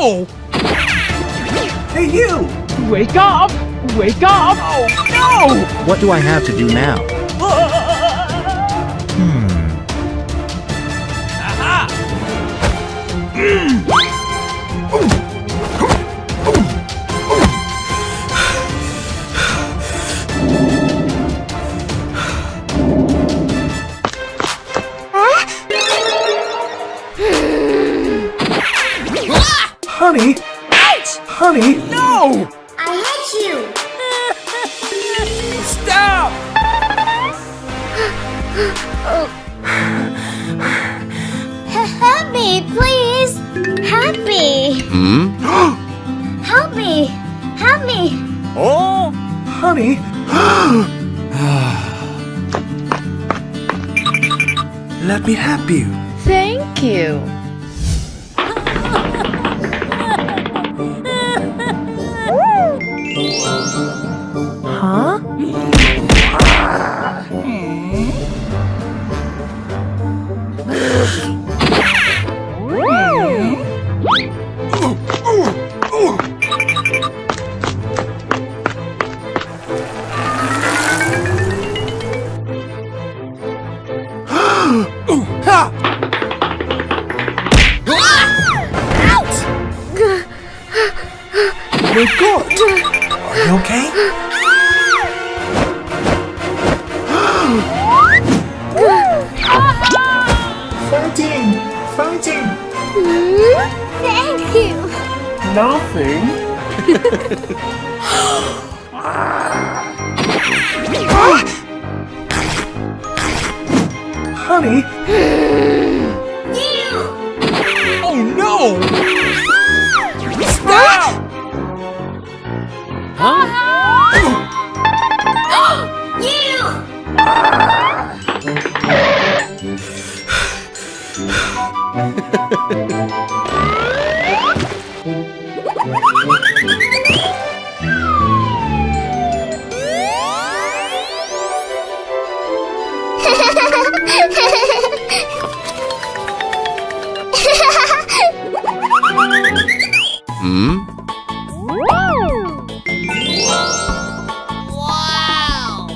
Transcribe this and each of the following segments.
no! Hey, you! Wake up! Wake up! Oh, no! What do I have to do now? Aha! Honey! Ouch! Honey! No! I hate you! Stop! Help me, please! Help me! Help me! Help me! Oh! Honey! Let me help you. Thank you. Huh? We're good. Are you okay? Fighting! Fighting! Thank you! Nothing. Honey! You! Oh no! Stop! You!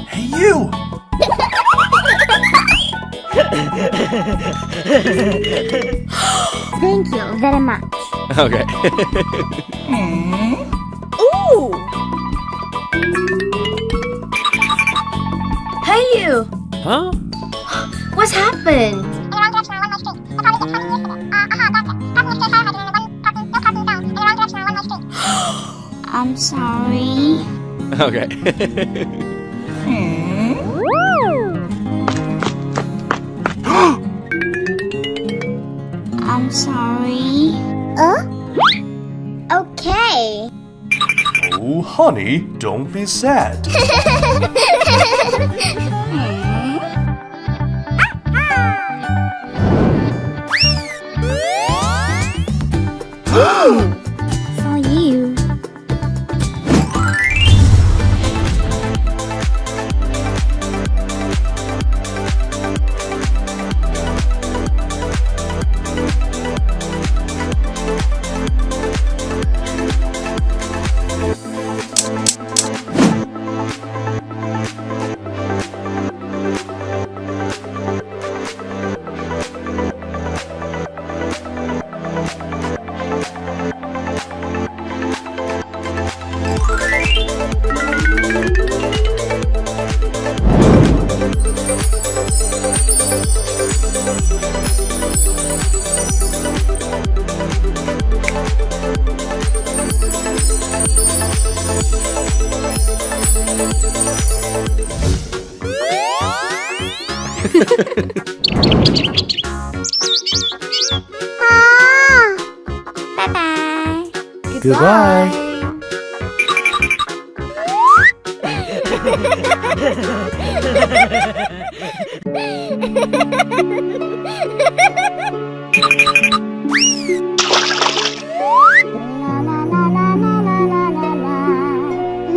Hey, you! Thank you very much. Okay. Ooh! Hey, you! Huh? What's happened? I'm sorry. Okay. I'm sorry. Okay. Oh, honey, don't be sad. For you. Bye-bye. Goodbye.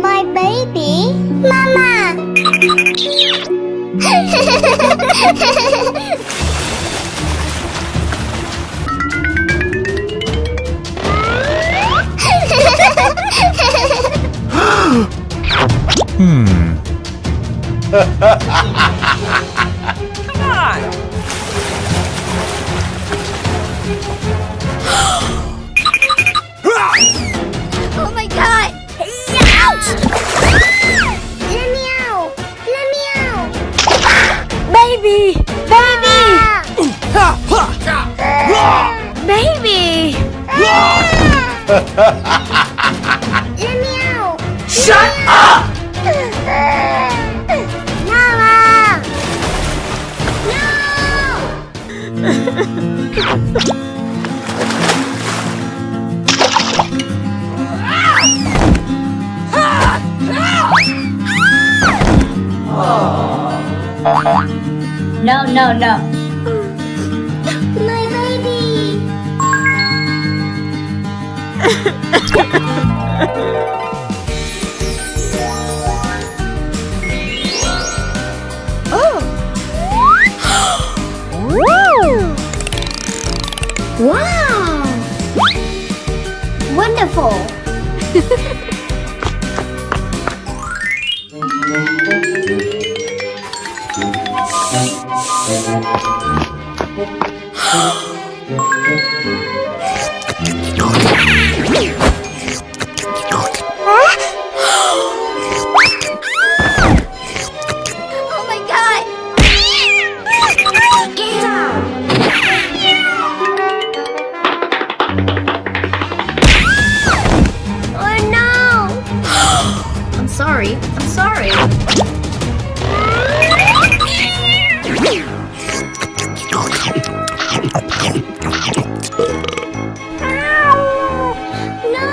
My baby, Mama. Oh my god! Ouch! Let me out! Let me out! Baby! Baby! Baby! Let me out! Shut up! Mama! No! No, no, no. My baby! Wow! Wonderful! Oh my god! Get out! Oh no! I'm sorry. I'm sorry. No!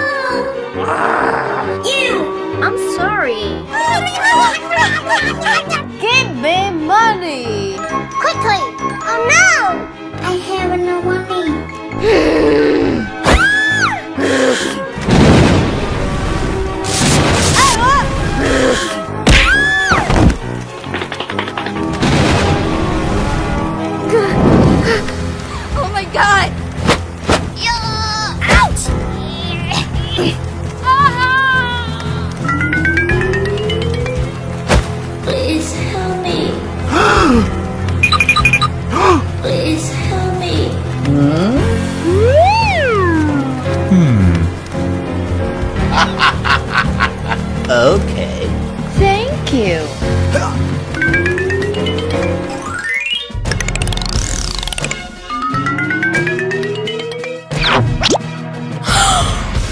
You! I'm sorry. Give me money. Quickly! Oh no! I have no money. Oh my god. Ouch! Please help me. Please help me. Okay. Thank you.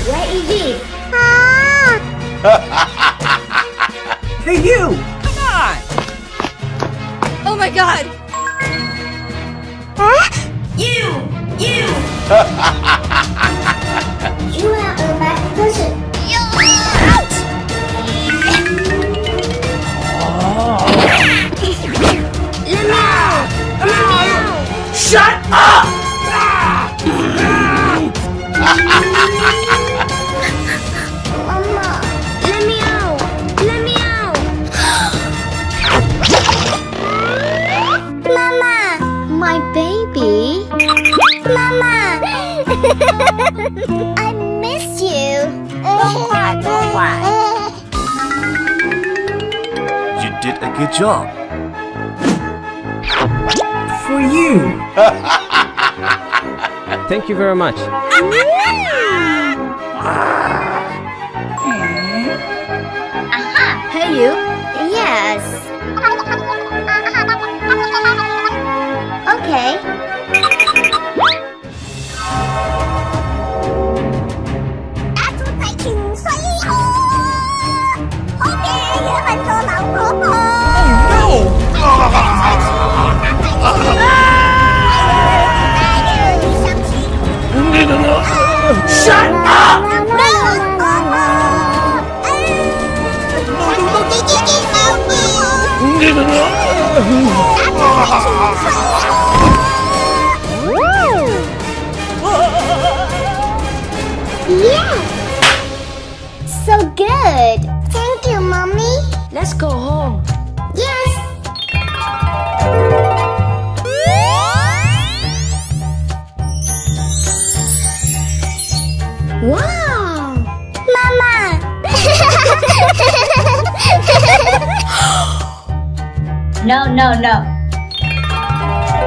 What is it? Hey, you! Oh my god. You are a bad person. Ouch! Let me out! Let me out! Shut up! Mama, let me out! Let me out! Mama, my baby. Mama, I miss you. You did a good job. For you! Thank you very much. Hey you. Yes. Okay. Shut up! Yeah! So good! Thank you, Mommy! Let's go home. Yes! Wow! Mama! No, no, no.